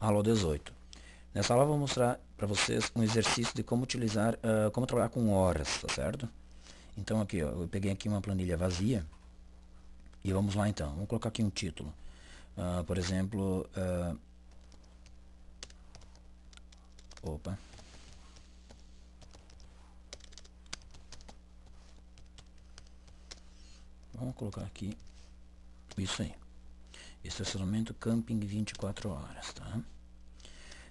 Alô 18. Nessa aula eu vou mostrar para vocês um exercício de como utilizar, como trabalhar com horas, tá certo? Então aqui, ó, eu peguei aqui uma planilha vazia e vamos lá então. Vamos colocar aqui um título. Por exemplo, opa. Vamos colocar aqui isso aí. Estacionamento camping 24 horas, tá?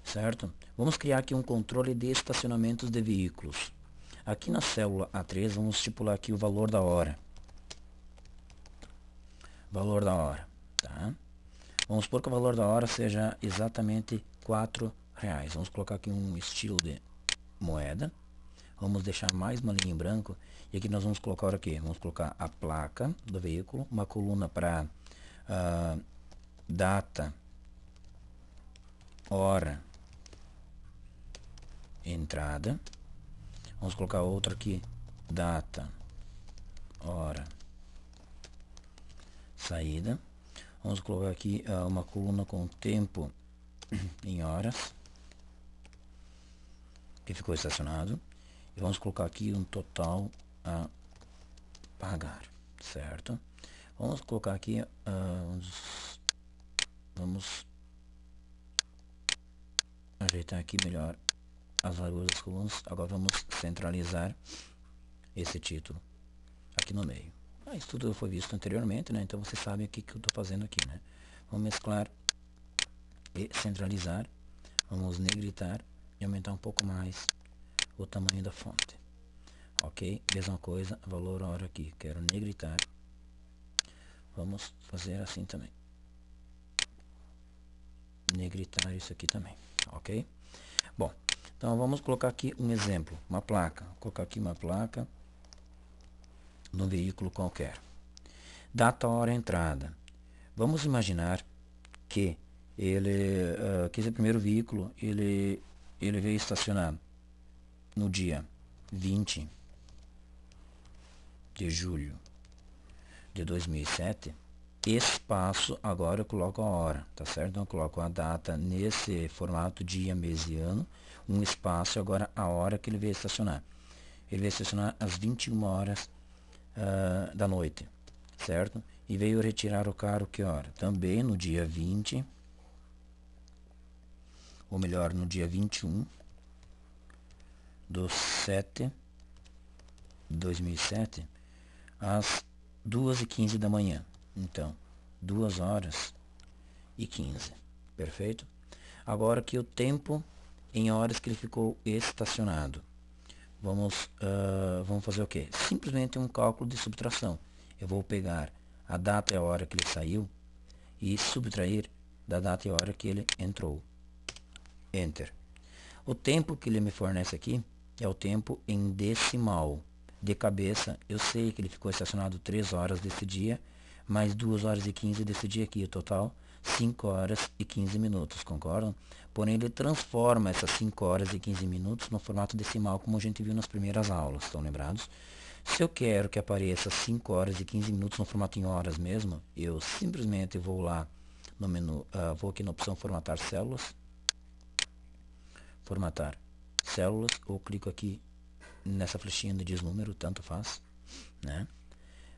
Certo? Vamos criar aqui um controle de estacionamentos de veículos. Aqui na célula A3 vamos estipular aqui o valor da hora. Valor da hora, tá? Vamos supor que o valor da hora seja exatamente R$4. Vamos colocar aqui um estilo de moeda. Vamos deixar mais uma linha em branco. E aqui nós vamos colocar o quê? Vamos colocar a placa do veículo, uma coluna para data, hora, entrada. Vamos colocar outra aqui, data, hora, saída. Vamos colocar aqui uma coluna com tempo em horas que ficou estacionado. E vamos colocar aqui um total a pagar, certo? Vamos colocar aqui, vamos ajeitar aqui melhor as larguras das colunas. Agora vamos centralizar esse título aqui no meio. Isso tudo foi visto anteriormente, né? Então você sabe o que eu estou fazendo aqui, né? Vamos mesclar e centralizar. Vamos negritar e aumentar um pouco mais o tamanho da fonte. Ok? Mesma coisa, valor hora aqui. Quero negritar. Vamos fazer assim também. Negritar isso aqui também. Ok? Bom, então vamos colocar aqui um exemplo. Uma placa. Vou colocar aqui uma placa num veículo qualquer. Data, hora, entrada. Vamos imaginar que que esse primeiro veículo ele veio estacionar no dia 20 de julho de 2007. Espaço, agora eu coloco a hora, tá certo? Então eu coloco a data nesse formato dia, mês e ano, um espaço, agora a hora que ele veio estacionar. Ele veio estacionar às 21 horas da noite, certo? E veio retirar o carro que hora? Também no dia 20, ou melhor, no dia 21 do 7 de 2007, às 2h15 da manhã. Então, 2h15, perfeito? Agora aqui o tempo em horas que ele ficou estacionado. Vamos fazer o que? Simplesmente um cálculo de subtração. Eu vou pegar a data e a hora que ele saiu e subtrair da data e hora que ele entrou. Enter. O tempo que ele me fornece aqui é o tempo em decimal. De cabeça, eu sei que ele ficou estacionado 3 horas desse dia, mais 2h15 desse dia aqui, o total 5 horas e 15 minutos, concordam? Porém, ele transforma essas 5 horas e 15 minutos no formato decimal, como a gente viu nas primeiras aulas, estão lembrados? Se eu quero que apareça 5 horas e 15 minutos no formato em horas mesmo, eu simplesmente vou lá no menu, vou aqui na opção formatar células, ou clico aqui nessa flechinha de diz número, tanto faz, né?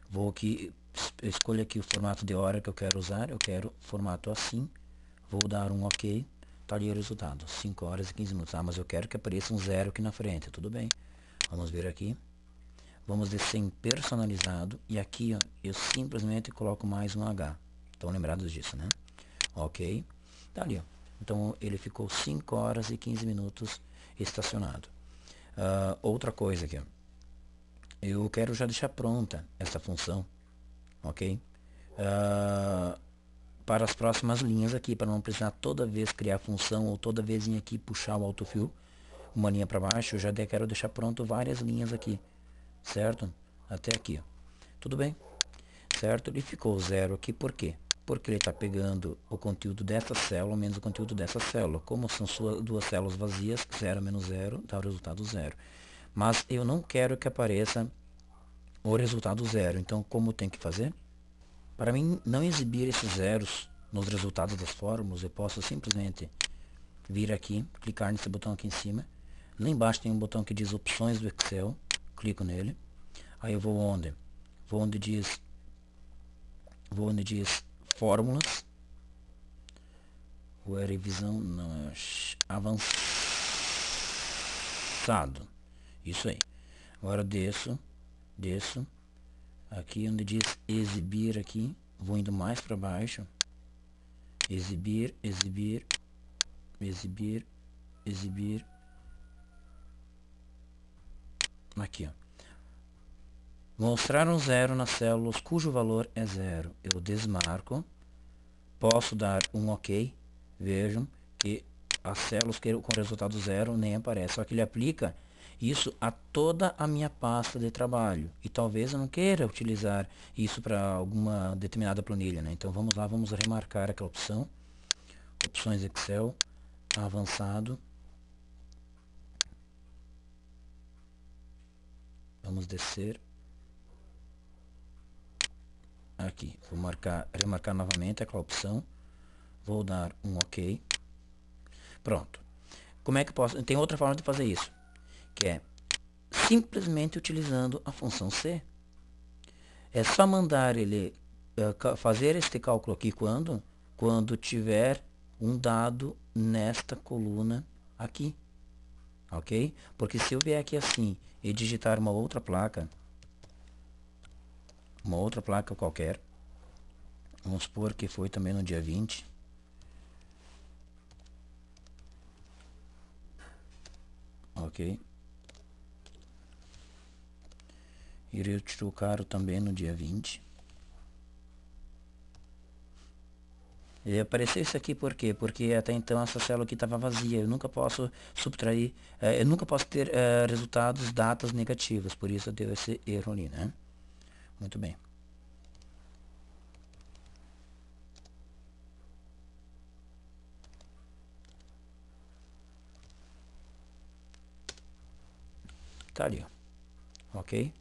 Vou aqui, escolho aqui o formato de hora que eu quero usar, eu quero formato assim, vou dar um OK, tá ali o resultado, 5 horas e 15 minutos, mas eu quero que apareça um 0 aqui na frente, tudo bem, vamos ver aqui, vamos descer em personalizado, e aqui ó, eu simplesmente coloco mais um H, estão lembrados disso, né? OK, tá ali ó, então ele ficou 5 horas e 15 minutos estacionado. Outra coisa aqui, ó. Eu quero já deixar pronta essa função, ok? Para as próximas linhas aqui, para não precisar toda vez criar função ou toda vez vir aqui puxar o autofill, uma linha para baixo, eu já quero deixar pronto várias linhas aqui, certo? Até aqui, ó. Tudo bem? Certo? Ele ficou 0 aqui, por quê? Porque ele está pegando o conteúdo dessa célula menos o conteúdo dessa célula. Como são duas células vazias, 0 menos 0 dá o resultado 0. Mas eu não quero que apareça o resultado 0. Então, como tem que fazer? Para mim não exibir esses zeros nos resultados das fórmulas, eu posso simplesmente vir aqui, clicar nesse botão aqui em cima. Lá embaixo tem um botão que diz opções do Excel, clico nele. Aí eu vou onde? Vou onde diz fórmulas. Ou é revisão, não é avançado. Isso aí. Agora desço aqui onde diz exibir aqui, vou indo mais para baixo. Exibir. Aqui, ó. Mostrar um zero nas células cujo valor é zero. Eu desmarco. Posso dar um OK. Vejam que as células com resultado zero nem aparecem. Só que ele aplica isso a toda a minha pasta de trabalho. E talvez eu não queira utilizar isso para alguma determinada planilha, né? Então vamos lá, vamos remarcar aquela opção. Opções Excel, avançado. Vamos descer. Aqui, vou remarcar novamente aquela opção. Vou dar um OK. Pronto. Como é que eu posso? Tem outra forma de fazer isso, que é simplesmente utilizando a função C. É só mandar ele fazer este cálculo aqui quando tiver um dado nesta coluna aqui. Ok? Porque se eu vier aqui assim e digitar uma outra placa qualquer, vamos supor que foi também no dia 20. Ok? Irei trocar também no dia 20. E apareceu isso aqui por quê? Porque até então essa célula aqui estava vazia. Eu nunca posso subtrair, eu nunca posso ter resultados, datas negativas. Por isso deu esse erro ali, né? Muito bem. Tá ali, ó. Ok?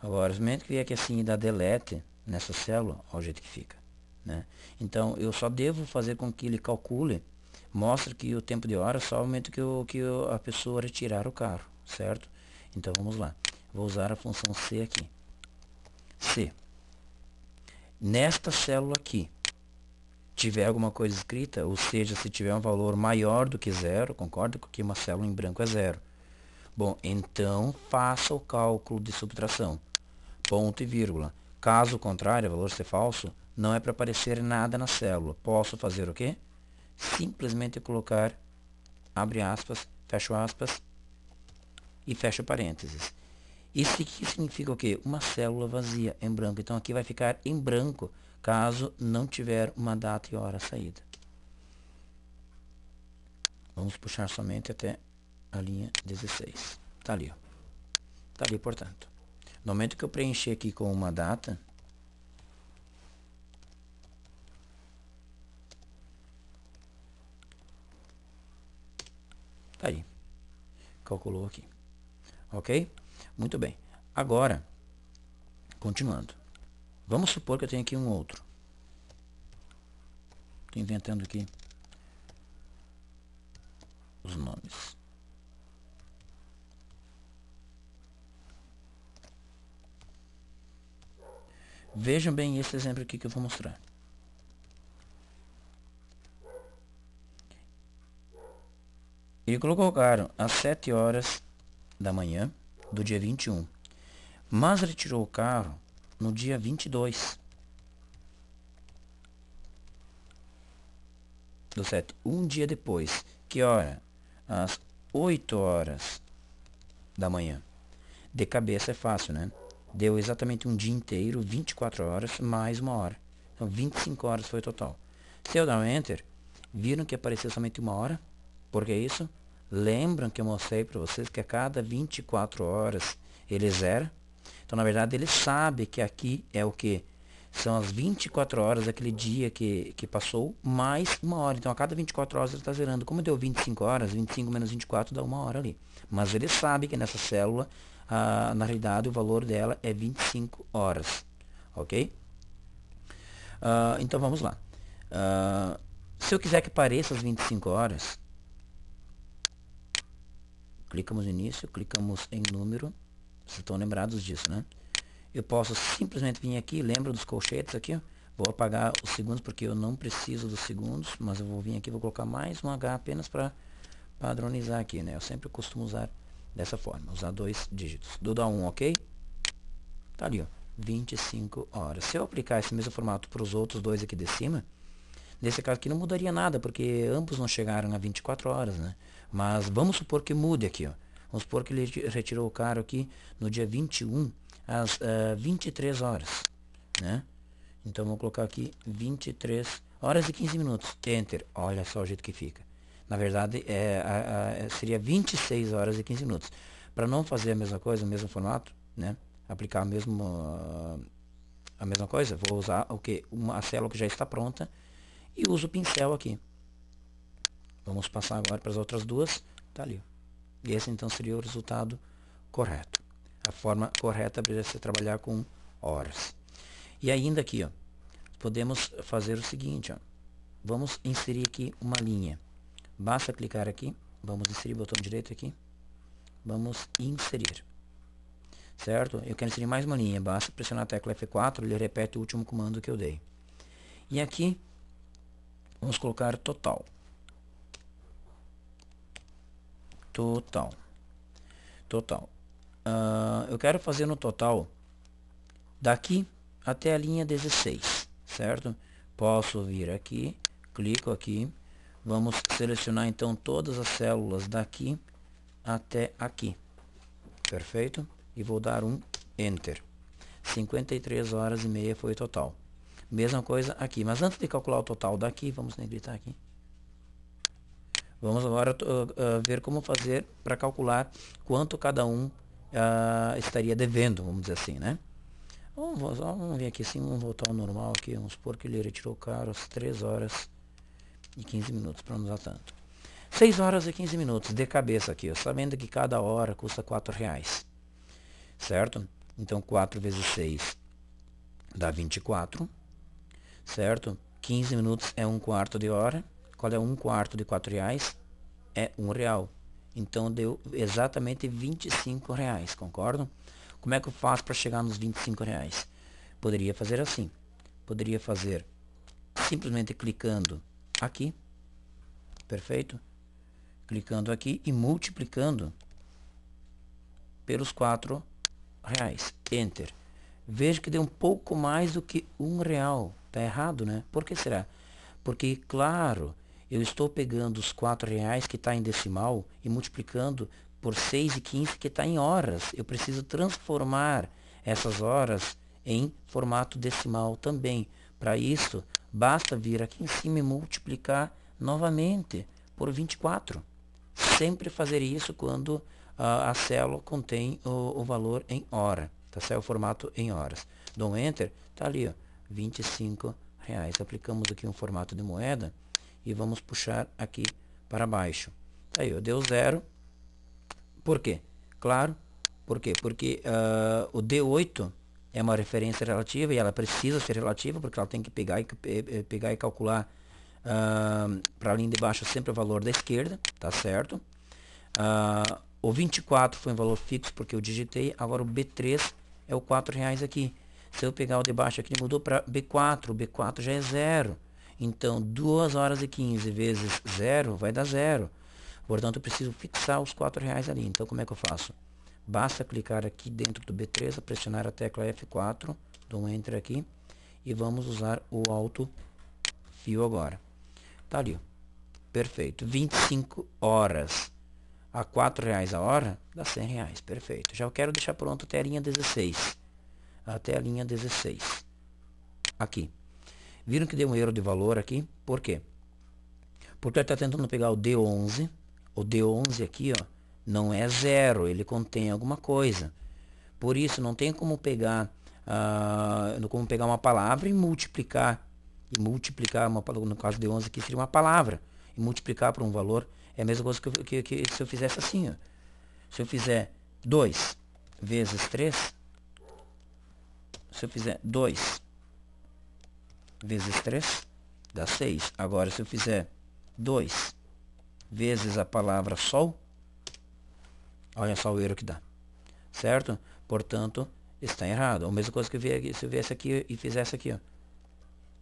Agora, no momento que vier aqui assim e dar delete nessa célula, olha o jeito que fica, né? Então, eu só devo fazer com que ele calcule, mostre que o tempo de hora só o momento que a pessoa retirar o carro, certo? Então, vamos lá. Vou usar a função C aqui. Se nesta célula aqui tiver alguma coisa escrita, ou seja, se tiver um valor maior do que zero, concorda que uma célula em branco é zero. Bom, então faça o cálculo de subtração. Ponto e vírgula. Caso contrário, o valor ser falso, não é para aparecer nada na célula. Posso fazer o quê? Simplesmente colocar, abre aspas, fecho aspas e fecho parênteses. Isso aqui significa o quê? Uma célula vazia em branco. Então aqui vai ficar em branco, caso não tiver uma data e hora saída. Vamos puxar somente até a linha 16. Tá ali, ó. Tá ali, portanto. No momento que eu preencher aqui com uma data, tá aí. Calculou aqui. Ok? Muito bem. Agora, continuando. Vamos supor que eu tenho aqui um outro. Estou inventando aqui os nomes. Vejam bem esse exemplo aqui que eu vou mostrar. Ele colocaram às 7 horas da manhã do dia 21. Mas retirou o carro no dia 22 do 7. Um dia depois. Que hora? Às 8 horas da manhã. De cabeça é fácil, né? Deu exatamente um dia inteiro, 24 horas, mais uma hora. Então, 25 horas foi o total. Se eu dar um Enter, viram que apareceu somente uma hora? Por que isso? Lembram que eu mostrei para vocês que a cada 24 horas ele zera? Então, na verdade, ele sabe que aqui é o que? São as 24 horas daquele dia que passou, mais uma hora. Então, a cada 24 horas ele está zerando. Como deu 25 horas, 25 menos 24 dá uma hora ali. Mas ele sabe que nessa célula, na realidade, o valor dela é 25 horas. Ok? Então, vamos lá. Se eu quiser que pareça as 25 horas, Clicamos no início, clicamos em número. Vocês estão lembrados disso, né? Eu posso simplesmente vir aqui, lembra dos colchetes aqui, ó? Vou apagar os segundos porque eu não preciso dos segundos, mas eu vou vir aqui, vou colocar mais um H apenas para padronizar aqui, né? Eu sempre costumo usar dessa forma, usar 2 dígitos. Dou 1, ok? Tá ali, ó, 25 horas. Se eu aplicar esse mesmo formato para os outros dois aqui de cima, nesse caso aqui não mudaria nada, porque ambos não chegaram a 24 horas, né? Mas vamos supor que mude aqui, ó. Vamos supor que ele retirou o cara aqui no dia 21 às 23 horas, né? Então vou colocar aqui 23 horas e 15 minutos. Enter. Olha só o jeito que fica. Na verdade, seria 26 horas e 15 minutos. Para não fazer a mesma coisa, o mesmo formato, né? Aplicar a mesma coisa, vou usar o que? A célula que já está pronta e uso o pincel aqui. Vamos passar agora para as outras duas. Tá ali. E esse então seria o resultado correto. A forma correta para você trabalhar com horas. E ainda aqui, ó, podemos fazer o seguinte, ó. Vamos inserir aqui uma linha. Basta clicar aqui, vamos inserir o botão direito aqui. Vamos inserir. Certo? Eu quero inserir mais uma linha, basta pressionar a tecla F4, ele repete o último comando que eu dei. E aqui, vamos colocar total. Total. Eu quero fazer no total daqui até a linha 16, certo? Posso vir aqui, clico aqui, vamos selecionar então todas as células daqui até aqui, perfeito? E vou dar um Enter. 53 horas e meia foi o total. Mesma coisa aqui, mas antes de calcular o total daqui, vamos negritar aqui. Vamos agora ver como fazer para calcular quanto cada um estaria devendo, vamos dizer assim, né? Vamos vir aqui assim, vamos voltar ao normal aqui, vamos supor que ele retirou o cara às 3 horas e 15 minutos, para não usar tanto. 6 horas e 15 minutos de cabeça aqui, ó, sabendo que cada hora custa R$4, certo? Então 4 vezes 6 dá 24, certo? 15 minutos é 1/4 de hora. Qual é 1/4 de R$4? É R$1. Então deu exatamente R$25, concordam? Como é que eu faço para chegar nos R$25? Poderia fazer assim. Poderia fazer simplesmente clicando aqui. Perfeito? Clicando aqui e multiplicando pelos R$4. Enter. Veja que deu um pouco mais do que R$1. Tá errado, né? Por que será? Porque, claro, eu estou pegando os R$4 que está em decimal e multiplicando por 6 e 15 que está em horas. Eu preciso transformar essas horas em formato decimal também. Para isso, basta vir aqui em cima e multiplicar novamente por 24. Sempre fazer isso quando a célula contém o valor em hora. Tá certo? O formato em horas. Dou um Enter, tá ali, ó, R$25. Aplicamos aqui um formato de moeda e vamos puxar aqui para baixo. Aí, eu deu 0. Por quê? Claro, por quê? Porque o D8 é uma referência relativa e ela precisa ser relativa porque ela tem que pegar e calcular para a linha de baixo sempre o valor da esquerda, tá certo? O 24 foi um valor fixo porque eu digitei, agora o B3 é o R$4 aqui. Se eu pegar o de baixo aqui, ele mudou para B4, o B4 já é 0. Então, 2 horas e 15 vezes 0 vai dar 0. Portanto, eu preciso fixar os R$4 ali. Então, como é que eu faço? Basta clicar aqui dentro do B3, pressionar a tecla F4, dou um Enter aqui, e vamos usar o alto fio agora. Tá ali, ó. Perfeito. 25 horas a R$4 a hora, dá R$100. Perfeito. Já quero deixar pronto até a linha 16. Até a linha 16. Aqui. Viram que deu um erro de valor aqui? Por quê? Porque ele está tentando pegar o D11. O D11 aqui, ó, não é 0. Ele contém alguma coisa. Por isso, não tem como pegar, uma palavra e multiplicar. No caso de 11 aqui seria uma palavra. E multiplicar por um valor. É a mesma coisa que se eu fizesse assim, ó. Se eu fizer 2 vezes 3. Se eu fizer 2 vezes 3, dá 6. Agora, se eu fizer 2 vezes a palavra sol, Olha só o erro que dá. Certo? Portanto, está errado. A mesma coisa que se eu viesse aqui e fizesse aqui,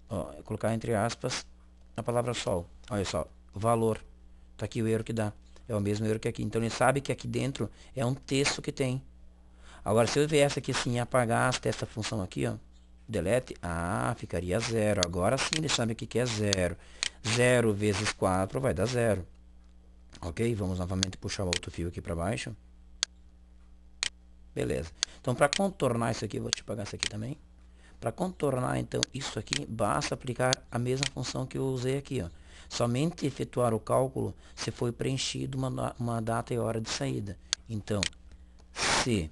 ó, colocar entre aspas a palavra sol. Olha só, valor. Tá aqui o erro que dá. É o mesmo erro que aqui. Então ele sabe que aqui dentro é um texto que tem. Agora, se eu viesse aqui assim e apagasse essa função aqui, ó, delete, ficaria zero. Agora sim ele sabe o que é zero. 0 vezes 4 vai dar zero. Ok? Vamos novamente puxar o outro fio aqui para baixo. Beleza. Então, para contornar isso aqui, eu vou te apagar isso aqui também. Para contornar, então, isso aqui, basta aplicar a mesma função que eu usei aqui, ó. Somente efetuar o cálculo se foi preenchido uma data e hora de saída. Então, se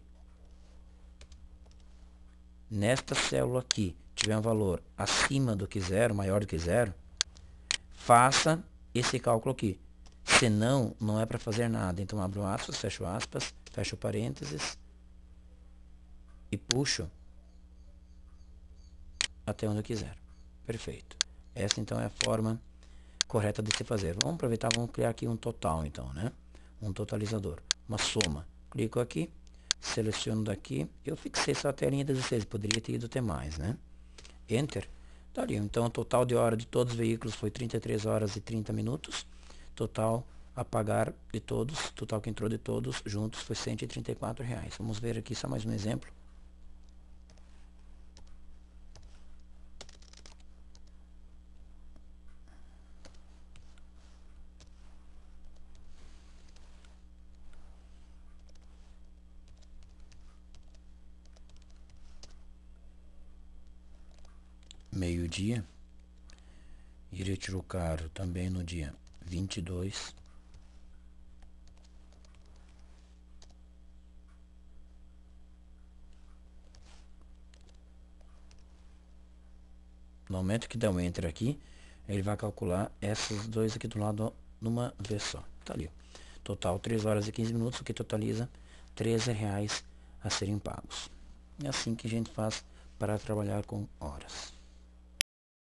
nesta célula aqui tiver um valor acima do que zero, maior do que zero, faça esse cálculo aqui. Senão, não é para fazer nada. Então, abro aspas, fecho parênteses e puxo até onde eu quiser. Perfeito. Essa, então, é a forma correta de se fazer. Vamos aproveitar, vamos criar aqui um total, então, né? Um totalizador, uma soma. Clico aqui, seleciono daqui. Eu fixei só até a linha 16, poderia ter ido até mais, né? Enter. Tá ali. Então, o total de hora de todos os veículos foi 33 horas e 30 minutos. Total a pagar de todos, total que entrou de todos juntos foi R$134. Vamos ver aqui só mais um exemplo. Meio-dia. Irei trocar também no dia 22. No momento que der um enter aqui, ele vai calcular esses dois aqui do lado numa vez só. Tá ali. Total 3 horas e 15 minutos, o que totaliza R$13 a serem pagos. É assim que a gente faz para trabalhar com horas.